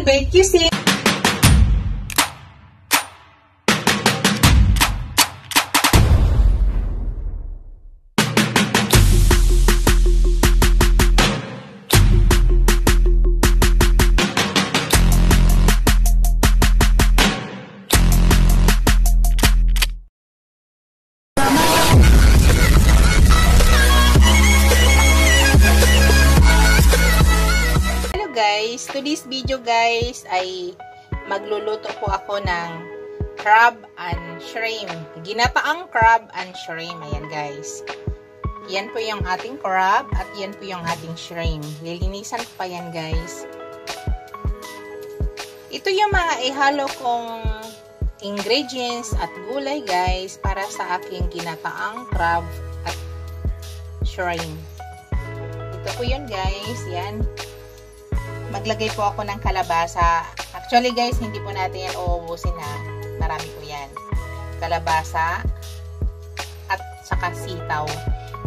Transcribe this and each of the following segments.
Thank you, sis. Guys, today's video guys ay magluluto po ako ng crab and shrimp. Ginataang crab and shrimp. Ayan guys. Yan po yung ating crab at yan po yung ating shrimp. Lilinisan ko pa yan guys. Ito yung mga ihalo kong ingredients at gulay guys para sa aking ginataang crab at shrimp. Ito po yun guys. Yan. Maglagay po ako ng kalabasa. Actually guys, hindi po natin yan uubusin na. Marami po yan. Kalabasa at saka sitaw.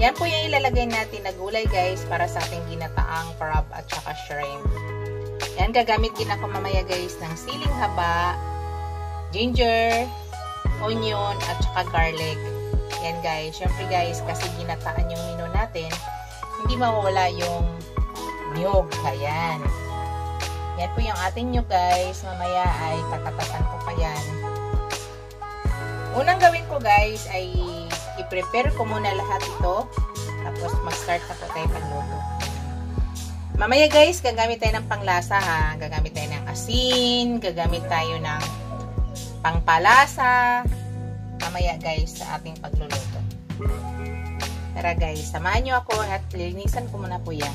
Yan po yung ilalagay natin na gulay guys para sa ating ginataang crab at saka shrimp. Yan, gagamit din ako mamaya guys ng siling haba, ginger, onion at saka garlic. Yan guys. Syempre guys, kasi ginataan yung menu natin, hindi mawawala yung niyog. Ayan. Yan po yung ating niyog guys. Mamaya ay tatatasan ko pa yan. Unang gawin ko guys ay i-prepare ko muna lahat ito. Tapos mag-start na po tayo pagluto. Mamaya guys, gagamit tayo ng panglasa ha. Gagamit tayo ng asin. Gagamit tayo ng pangpalasa. Mamaya guys sa ating pagluluto. Tara guys, samahan nyo ako at linisan ko muna po yan.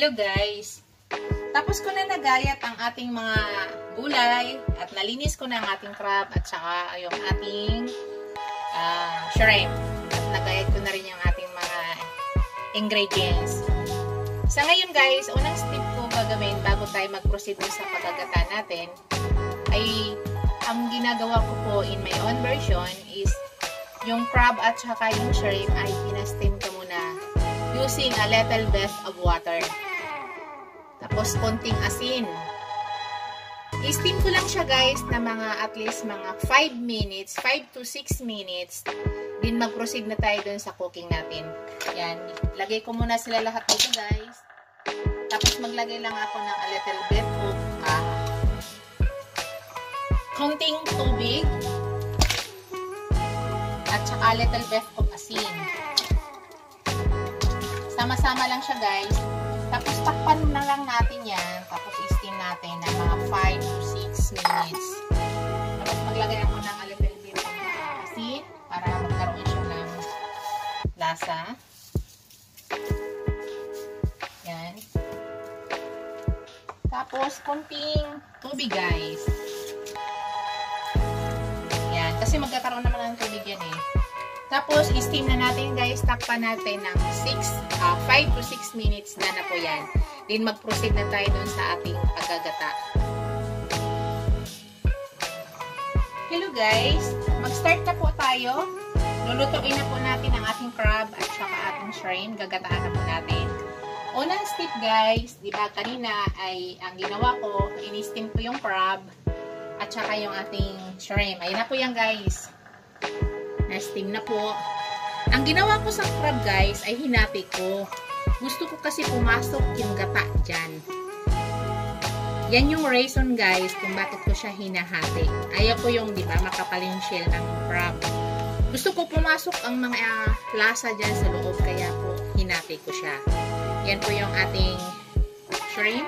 Hello guys! Tapos ko na nagayat ang ating mga gulay at nalinis ko na ang ating crab at saka yung ating shrimp. At nagayat ko na rin yung ating mga ingredients. Sa ngayon guys, unang step ko gagawin bago tayo mag-proceed sa paggagata natin ay ang ginagawa ko po in my own version is yung crab at saka yung shrimp ay pina-steam ko muna using a little bit of water. Tapos konting asin. I-steam ko lang siya guys na mga at least mga 5 minutes, 5 to 6 minutes. Then mag-proceed na tayo dun sa cooking natin. Yan. Lagay ko muna sila lahat dito guys. Tapos maglagay lang ako ng a little bit of konting tubig. At saka a little bit of asin. Sama-sama lang siya guys. Tapos takpan na lang natin yan. Tapos i-steam natin ng mga 5 to 6 minutes. Tapos maglagay ako ng a little bit of asin para magkaroon siya ng lasa. Yan. Tapos konting tubig guys. Yan. Kasi magkakaroon naman ng tubig yan eh. Tapos, i-steam na natin guys. Takpan natin ng 5 to 6 minutes na po yan. Then, mag-proceed na tayo dun sa ating paggagata. Hello guys! Mag-start na po tayo. Lulutuin na po natin ang ating crab at saka ating shrimp. Gagataan na po natin. Unang step guys, di ba kanina ay ang ginawa ko, in-steam ko yung crab at saka yung ating shrimp. Ayun na po yan guys. Na-steam na po. Ang ginawa ko sa crab guys ay hinati ko. Gusto ko kasi pumasok yung gata dyan. Yan yung reason guys kung bakit ko siya hinahati. Ayaw ko yung di ba makapaling shell ng crab. Gusto ko pumasok ang mga lasa dyan sa loob kaya po hinati ko siya. Yan po yung ating shrimp.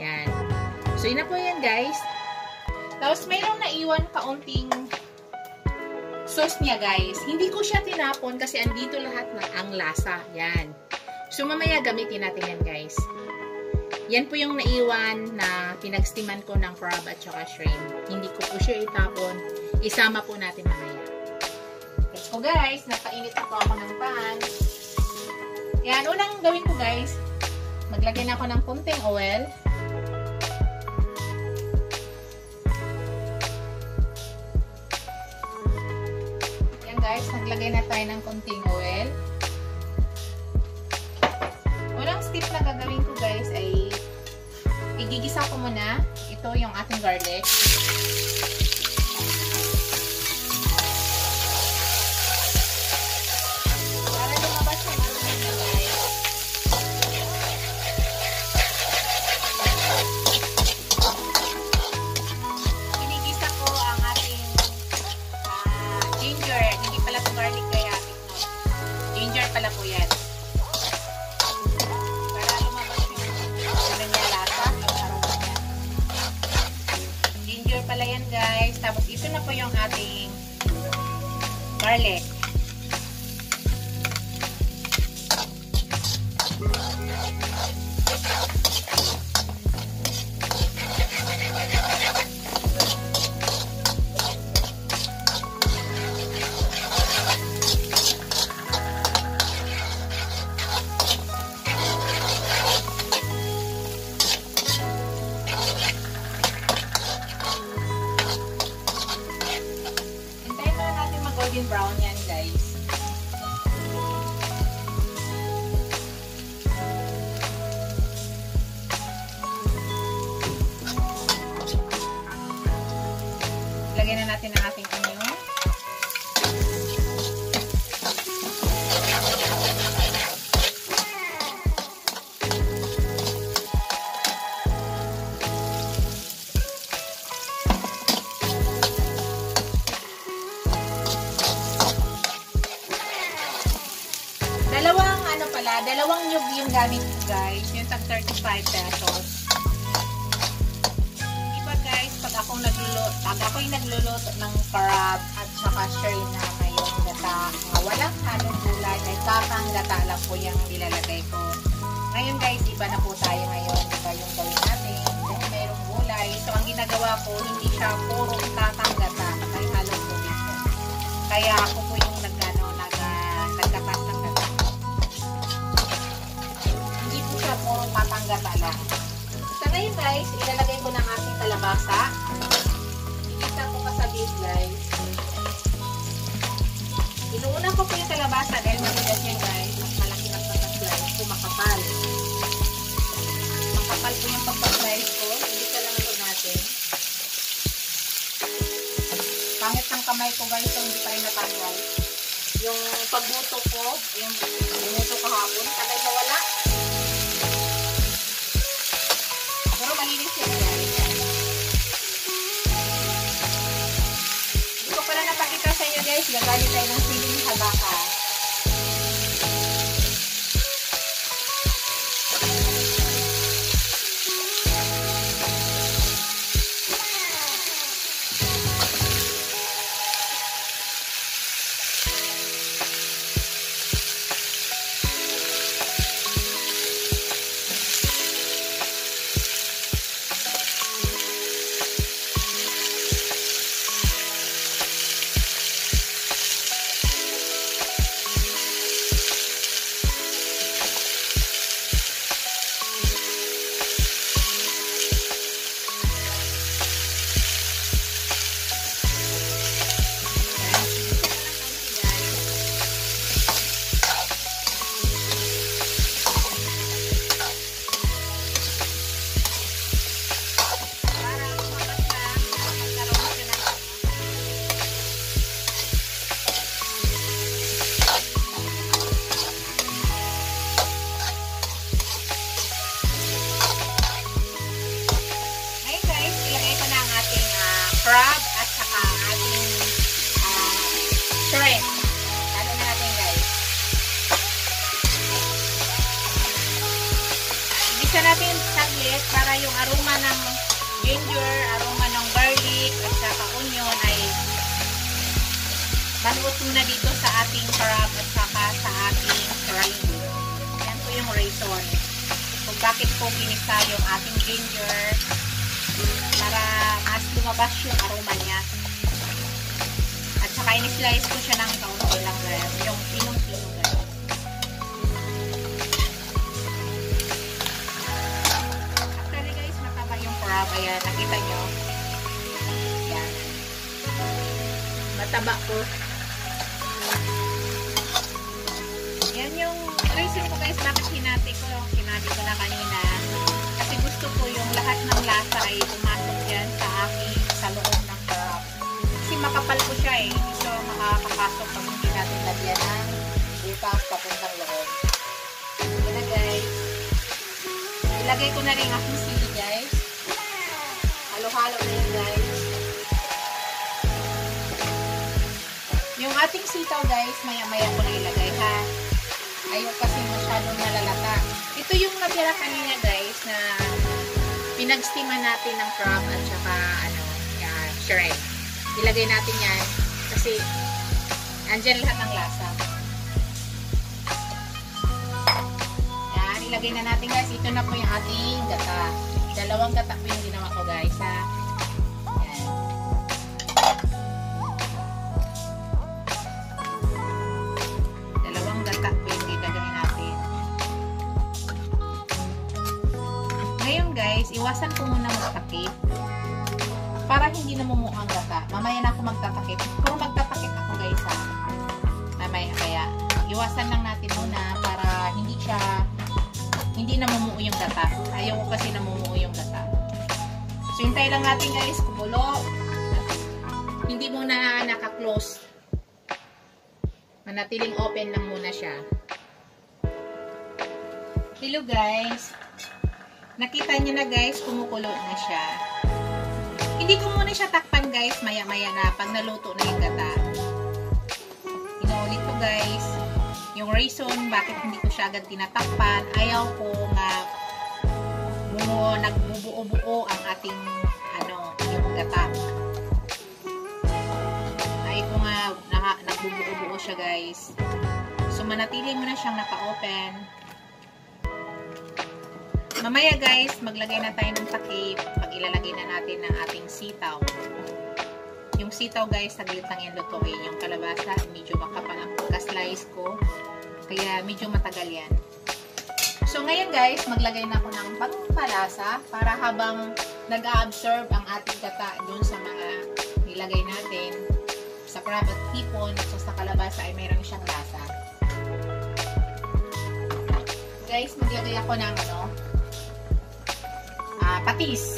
Yan. So yun na po yan guys. Tapos mayroong naiwan kaunting sauce niya guys. Hindi ko siya tinapon kasi andito lahat ng ang lasa. Yan. So mamaya gamitin natin yan guys. Yan po yung naiwan na pinagstiman ko ng crab at saka shrimp. Hindi ko po siya itapon. Isama po natin mamaya. Let's go guys. Nakainit na po ako ng pan. Yan. Unang gawin ko guys. Maglagay na ako ng konting oil. Guys, naglagay na tayo ng konting oil. Unang step na gagawin ko guys ay igigisa ko muna. Ito yung ating garlic. Para lumabas yung ating niya guys. Ginigisa ko ang ating ginger. Pala po garlic kaya ginger pala po yan para lumabas yung niya lasa yung aroma niya. Ginger pala yan guys. Tapos ito na po yung ating garlic. Golden brown yan guys. Lagyan na natin ang ating onion. Dalawang nyug yung gamit ko guys. Yung tag 35 pesos. Diba guys, pag ako'y nagluluto ng crab at saka shrimp na ngayong gata, walang halong gulay, ay kakang gata lang po yung nilalagay ko. Ngayon guys, iba na po tayo ngayon. Iba yung gawin natin. Dahil mayroong gulay. So, ang ginagawa ko, hindi siya puro katanggata. May halong tubig po. Kaya ako po yung nagkatas ng gata. Hindi po siya puro katanggata lang. So, ngayon guys, ilalagay ko ng ating kalabasa. Ikita ko kasabit guys. Inuuna ko po yung kalabasa dahil matigas yan guys. Mas malaki ng pagka-slice ko, makapal. Makapal po yung pagka-slice ko. Ibig lang ito natin. Pangit ng kamay ko guys, so hindi pa rin natanggal. Yung pagbuto ko, yung bumuto kahapon, tagal nawala. Pero malinis yan guys. Hindi ko pala napakita sa inyo guys, gagali tayo ng siling habaka. Crab at saka ating shrimp. Lalo na natin guys. Ibisa natin saglit para yung aroma ng ginger, aroma ng garlic at saka onion ay manuot muna dito sa ating crab at saka sa ating shrimp. Yan po yung reason kung bakit po ginisa yung ating ginger, para mas lumabas yung aroma niya. At saka in-slice ko siya ng kaunti lang guys. Yung pinong-pinong guys. Actually guys, mataba yung crab. Ayan, nakita nyo. Ayan. Mataba po. Yan yung reason ko guys, bakit hinati ko. Hinati ko na kanina. Kasi gusto ko yung lahat ng lasa ay pumasok yan sa loob ng crab. Kasi makapal po siya eh. Hindi siya makakapasok pag hindi natin lagyan ng butas papuntang loob. Yan na guys. Ilagay ko na rin aking sili guys. Halo-halo na yun guys. Yung ating sitaw guys, maya-maya ko na ilagay ha. Ayaw kasi masyadong nalalata. Ito yung natira kanina guys na pinag-steaman natin ng crab at saka shrimp. Ilagay natin yan kasi andyan lahat ng lasa. Yan, ilagay na natin guys. Ito na po yung ating gata. Dalawang gata po yung ginawa ko guys ha. Yan. Dalawang gata po yung gagawin natin. Ngayon guys, iwasan ko muna magtakip para hindi namumuang gata. Mamaya na ako magtatakip. Pero magtatakip ako guys ha. Mamaya, kaya iwasan lang natin muna para hindi namumuo yung gata. Ayaw ko kasi namumuo yung gata. So hintay lang natin guys, kumulo. Hindi muna naka-close. Manatiling open lang muna siya. Hello guys. Nakita niyo na guys, kumukulo na siya. Hindi ko muna siya takpan guys, maya-maya na pag naluto na yung gata. Inuulit ko guys. Yung reason bakit hindi ko siya agad tinatakpan, ayaw ko nga nagbubuo-buo ang ating yung gata. Ayaw ko nga nagbubuo-buo siya guys. So manatili mo na siyang naka-open. Mamaya guys, maglagay na tayo ng takip pag ilalagay na natin ng ating sitaw. Yung sitaw guys, saglit lang yan lutuin. Yung kalabasa, medyo makapal ang pagka-slice ko. Kaya medyo matagal yan. So ngayon guys, maglagay na ako ng pampalasa para habang nag-a-absorb ang ating gata dun sa mga nilagay natin sa crab at hipon at sa kalabasa ay mayroon siyang lasa. Guys, maglagay ako ng patis.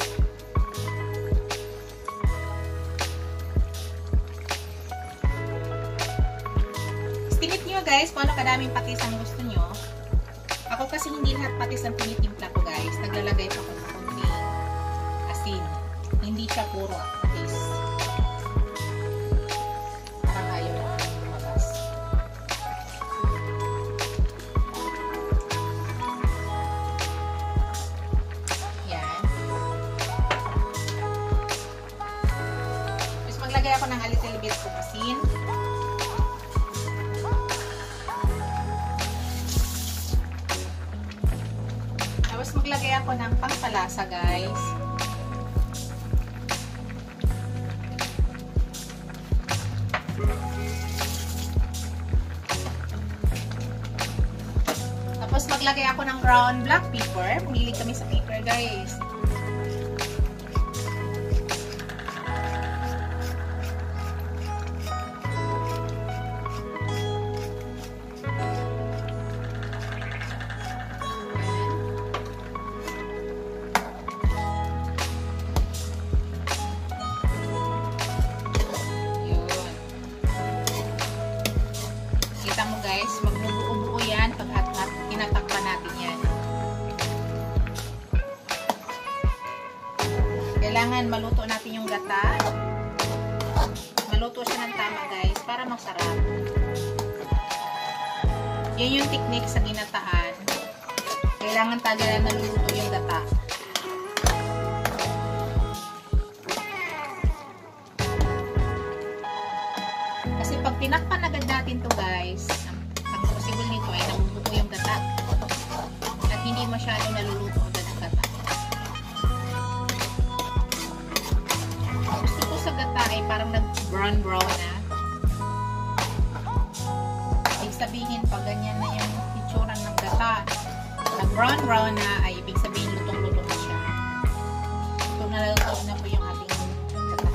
Estimate nyo guys kung ano kadaming patis ang gusto nyo. Ako kasi hindi lahat patis ang tinitimpla ko guys. Naglalagay pa ako ng konting asin. Hindi siya puro patis. Parang ayaw na lumabas. Yan. Tapos maglagay ako ng a little bit of asin. Tapos maglagay ako ng pampalasa guys. Tapos maglagay ako ng ground black pepper. Pumili kami sa pepper guys. Kita mo guys, magbubuo-buo yan pag tinatakpan natin yan. Kailangan maluto natin yung gata. Maluto siya ng tama guys para masarap. Yan yung technique sa ginataan. Kailangan talaga naluluto yung gata. Kasi pag tinakpan agad natin to guys, ang possible nito ay nabubuo yung gata. At hindi masyado naluluto agad ang gata. Gusto ko sa gata ay parang nag-brown na. Ibig sabihin pag ganyan na yung itsura ng gata, nag-brown na ay ibig sabihin lutong-lutong na siya. Lutong na po yung ating gata.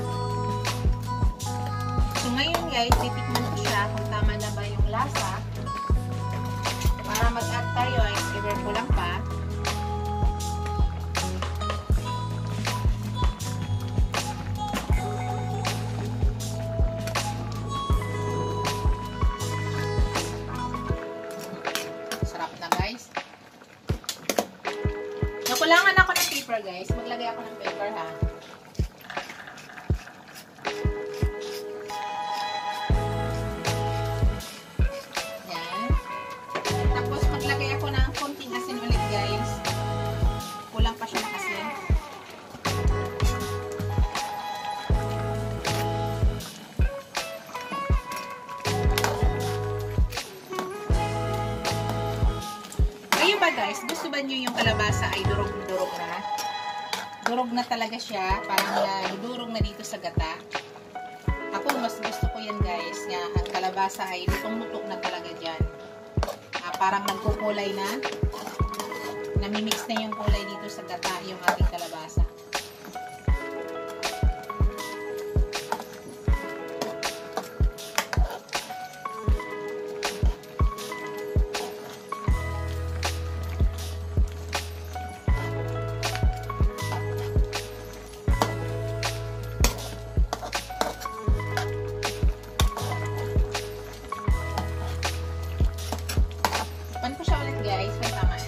So ngayon guys, titikman ko siya kung tama na ba yung lasa. Para mag-add tayo ay i-cover ko lang pa. Sarap na guys. Nakulangan ako ng pepper guys. Maglagay ako ng pepper ha. Guys, gusto ba nyo yung kalabasa ay durog-durog na? Durog na talaga siya. Parang durog na dito sa gata. Ako, mas gusto ko yan guys. Nga, ang kalabasa ay lutong-lutok na talaga dyan. Parang nagkukulay na. Namimix na yung kulay dito sa gata yung ating kalabasa. Ko siya ulit guys, may tama na.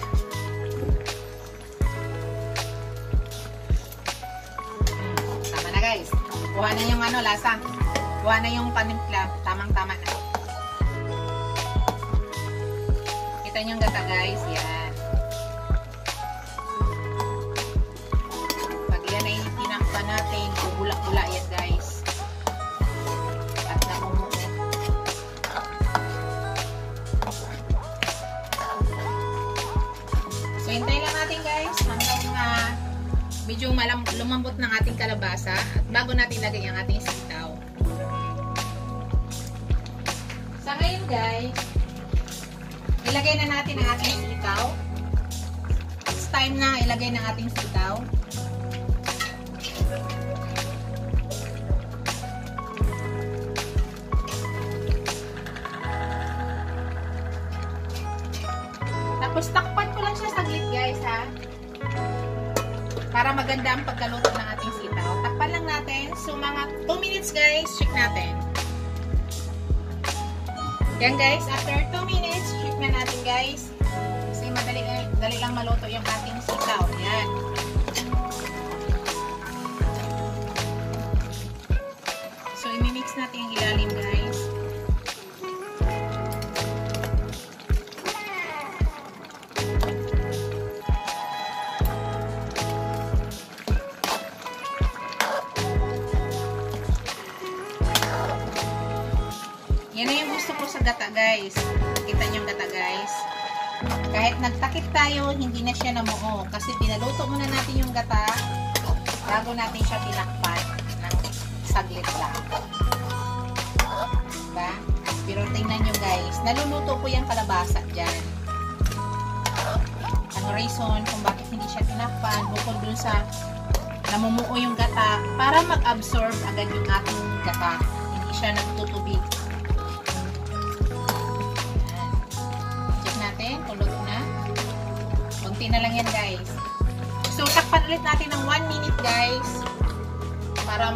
Tama na guys. Kuha na yung lasa. Kuha na yung panimpla. Tamang-tama na. Kita nyo yung gata guys. Yan. Pag yan ay tinakpan natin, bubula-bula yan guys. At namumuo. So, hintayin lang natin guys. medyo lumambot ng ating kalabasa at bago natin lagay ang ating sitaw. Sa ngayon guys, ilagay na natin ang ating sitaw. It's time na ilagay ng ating sitaw. Tapos takpan ko lang siya saglit guys ha. Para maganda ang pagkaluto ng ating sitaw. Takpan lang natin. So mga 2 minutes guys, check natin. Yan guys, after 2 minutes, check na natin guys. Kasi madali lang maluto yung ating sitaw. Yan. So imimix natin yung ilalim guys. Yan na yung gusto ko sa gata guys. Kita nyo yung gata guys. Kahit nagtakip tayo, hindi na siya namuo. Kasi pinaluto muna natin yung gata bago natin siya tinakpan ng saglit lang. Diba? Pero tingnan nyo guys, naluluto po yung kalabasa dyan. Ang reason kung bakit hindi siya tinakpan, bukod dun sa namumuo yung gata, para mag-absorb agad yung ating gata. Hindi siya nagtutubig. Kunti na lang yan guys. So takpan ulit natin ng 1 minute guys para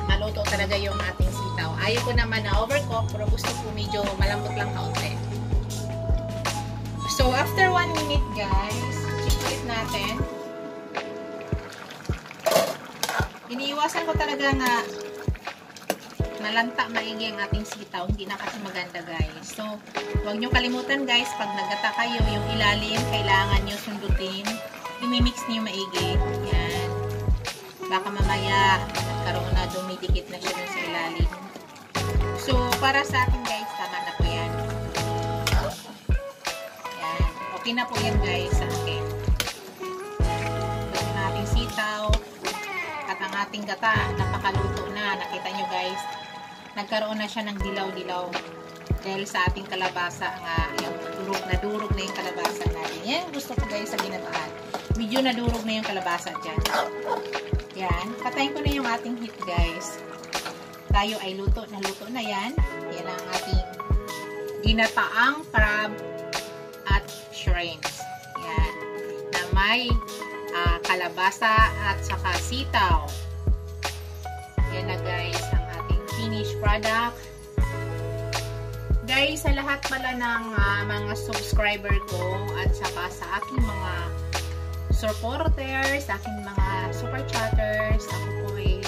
maluto talaga yung ating sitaw. Ayaw ko naman na overcook pero gusto ko medyo malambot lang kaunti. So after 1 minute guys, check ulit natin. Iniiwasan ko talaga na malanta maigi ang ating sitaw. Hindi na kasi maganda guys. So, huwag nyo kalimutan guys, pag nagata kayo, yung ilalim, kailangan nyo sundutin. Imimix nyo maigi. Yan. Baka mamaya, nagkaroon na, dumidikit na siya dun sa ilalim. So, para sa akin guys, tama na po yan. Yan. Okay na po yan guys sa akin. Ito na ating sitaw. At ang ating gata, napakaluto na. Nakita nyo guys, nagkaroon na siya ng dilaw-dilaw dahil sa ating kalabasa nga, yung nadurog na yung kalabasa natin. Yan, gusto ko guys sa ginataan. Medyo nadurog na yung kalabasa dyan. Yan, patayin ko na yung ating heat guys. Tayo ay luto na yan. Yan ang ating ginataang crab at shrimps. Yan, na may kalabasa at saka sitaw. Yan na guys, ang ating finished product. Guys, sa lahat pala ng mga subscriber ko at saka sa aking mga supporters, sa aking mga super chatters, ako po ay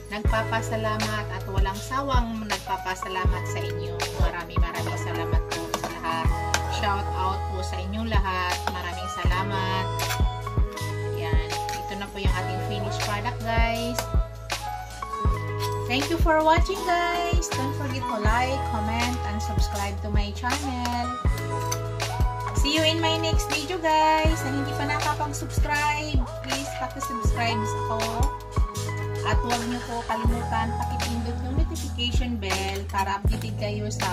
nagpapasalamat at walang sawang nagpapasalamat sa inyo. Maraming salamat po sa lahat. Shout out po sa inyong lahat. Maraming salamat. Yan. Ito na po yung ating finished product guys. Thank you for watching guys. Don't forget to like, comment, and subscribe to my channel. See you in my next video guys. Na hindi pa nakapag-subscribe, please paki-subscribe ako. At huwag niyo po kalimutan pakipindot yung notification bell para updated kayo sa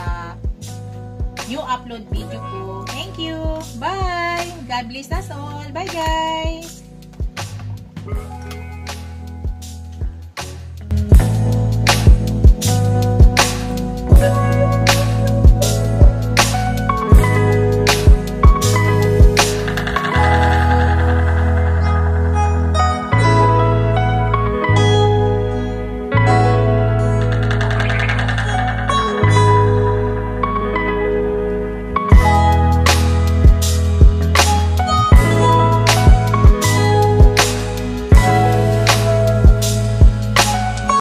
new upload video ko. Thank you. Bye. God bless us all. Bye guys.